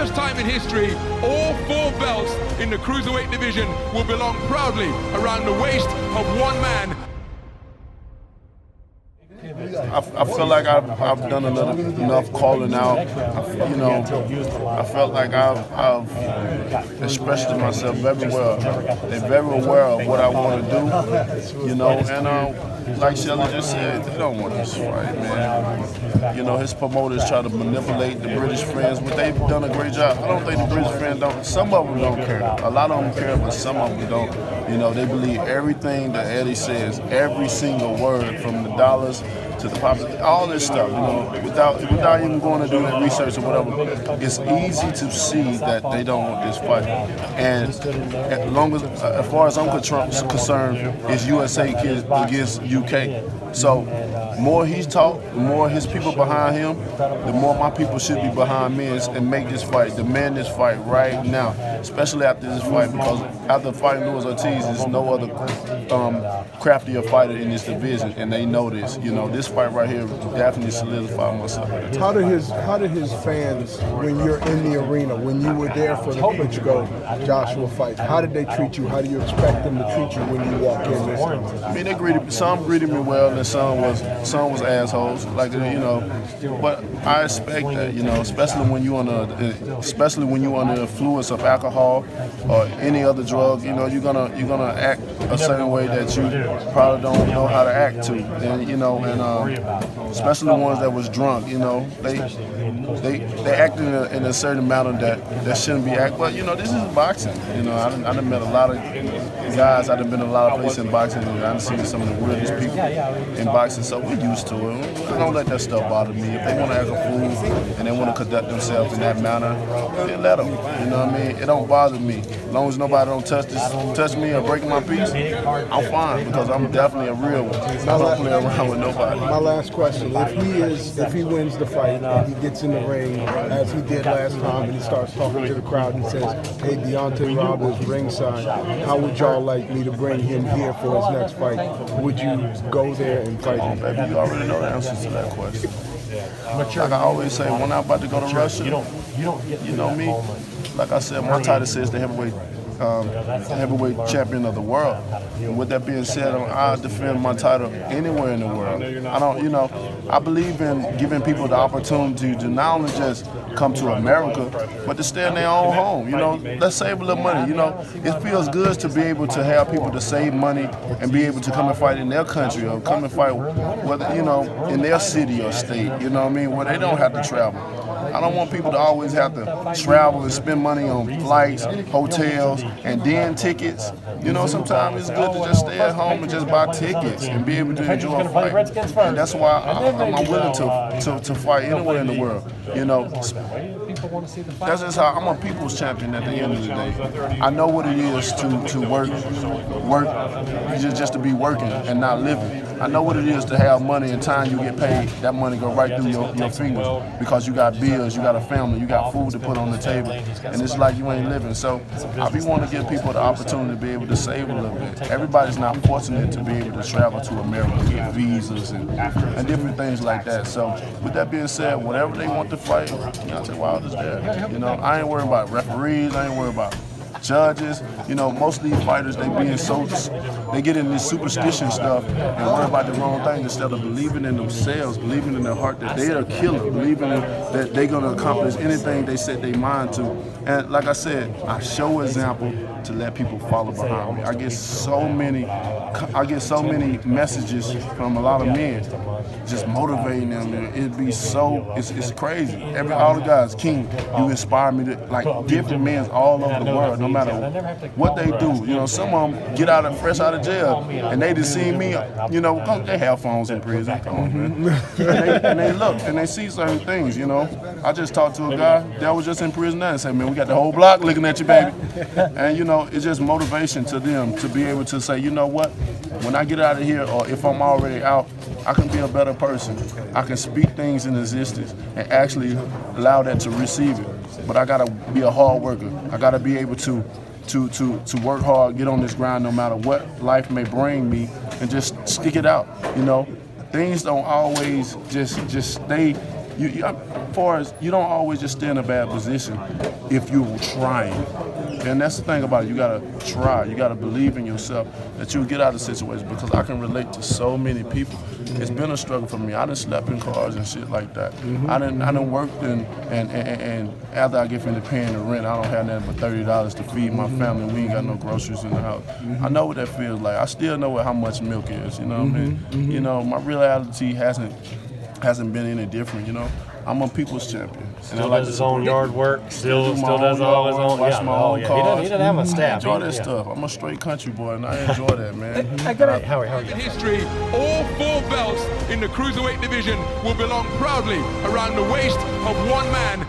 first time in history, all 4 belts in the cruiserweight division will belong proudly around the waist of one man. I feel like I've done enough calling out. I felt like I've expressed myself very well. They're very aware of what I want to do, and like Shelly just said, they don't want this fight, man. His promoters try to manipulate the British fans, but they've done a great job. I don't think the British fans don't. Some of them don't care. A lot of them care, but some of them don't. They believe everything that Eddie says, every single word, from the dollars to the pops, all this stuff, without even going to do that research or whatever. It's easy to see that they don't want this fight. And as far as I'm concerned, it's USA against UK. So more he's talked, the more his people behind him, the more my people should be behind me and make this fight, demand this fight right now, especially after this fight, because after fighting Luis Ortiz, there's no other craftier fighter in this division, and they know this. This fight right here definitely solidified myself. How did his fans, when you're in the arena, when you were there for the Klitschko Joshua fight, how did they treat you? How do you expect them to treat you when you walk in this time? I mean, some greeted me well, and some was assholes, But I expect that, especially when you under the influence of alcohol or any other drug, you're gonna act a certain way that you probably don't know how to act to, and especially the ones that was drunk, they acted in a certain manner that shouldn't be acted. But this is boxing. I done met a lot of guys. I done been in a lot of places in boxing, and I done seen some of the weirdest people in boxing. So we're used to it. I don't let that stuff bother me. If they want to act a fool and they want to conduct themselves in that manner, then let them. You know what I mean? It don't bother me. As long as nobody don't touch me or break my piece, I'm fine, because I'm definitely a real one. I don't play around with nobody. My last question: if he wins the fight and he gets in the ring as he did last time, and he starts talking to the crowd and says, "Hey, Deontay Wilder's ringside. How would y'all like me to bring him here for his next fight?" Would you go there and fight him? Baby, you already know the answers to that question. Like I always say, when I'm about to go to Russia, you know me. Like I said, my title says the heavyweight champion of the world. And with that being said, I defend my title anywhere in the world. I believe in giving people the opportunity to not only just come to America, but to stay in their own home. Let's save a little money. It feels good to be able to have people to save money and be able to come and fight in their country, or come and fight, whether in their city or state. Where they don't have to travel. I don't want people to always have to travel and spend money on flights, hotels, and then tickets. Sometimes it's good to just stay at home and just buy tickets and be able to enjoy a fight. And that's why I'm willing to fight anywhere in the world. That's just how I'm a people's champion at the end of the day. I know what it is to work just to be working and not living. I know what it is to have money and time you get paid. That money go right through your fingers because you got bills, you got a family, you got food to put on the table, and it's like you ain't living. So I be wanting to give people the opportunity to be able to save a little bit. Everybody's not fortunate to be able to travel to America, get visas and different things like that. So with that being said, whatever they want to fight, Deontay Wilder's there. I ain't worried about referees, I ain't worried about judges. Most of these fighters, they get in this superstition stuff and worry about the wrong thing instead of believing in themselves, believing in their heart that they are a killer, believing that they're going to accomplish anything they set their mind to. And like I said, I show example to let people follow behind me. I get so many messages from a lot of men just motivating them. It'd be it's crazy. All the guys, King, you inspire me to, like, different men all over the world, no matter what they do. Some of them get fresh out of jail, and they just see me, they have phones in prison. Come on, man. and they look, and they see certain things, I just talked to a guy that was just in prison now and said, man, we got the whole block looking at you, baby. And, it's just motivation to them to be able to say, you know what, when I get out of here, or if I'm already out, I can be a better person. I can speak things in existence and actually allow that to receive it. But I gotta be a hard worker. I gotta be able to work hard, get on this grind no matter what life may bring me, and just stick it out. Things don't always just stay, far as you don't always just stay in a bad position if you're trying. And that's the thing about it. You gotta try. You gotta believe in yourself that you'll get out of the situation. Because I can relate to so many people. It's been a struggle for me. I done slept in cars and shit like that. I done worked and after I get finished paying the rent, I don't have nothing but $30 to feed my family. We ain't got no groceries in the house. I know what that feels like. I still know how much milk is. You know what I mean? You know, my reality hasn't been any different. You know. I'm a people's champion. Still does his own yard work. Still does all his own. Watch my own cars. He doesn't have a staff. I enjoy that stuff. I'm a straight country boy, and I enjoy that, man. Howie. In history, all 4 belts in the cruiserweight division will belong proudly around the waist of one man.